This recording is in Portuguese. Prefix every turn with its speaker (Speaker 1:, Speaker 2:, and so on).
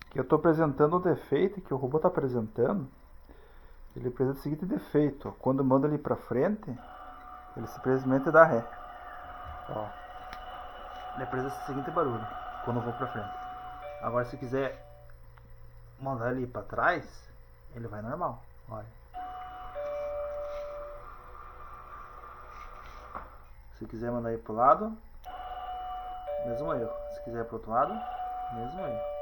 Speaker 1: Que eu estou apresentando o defeito que o robô está apresentando. Ele apresenta o seguinte defeito: quando eu mando ele para frente, ele simplesmente dá ré. Ó, ele apresenta o seguinte barulho quando eu vou para frente. Agora, se quiser mandar ele para trás, ele vai normal. Olha. Se quiser mandar ele pro lado, mesmo erro. Se quiser pro outro lado, mesmo erro.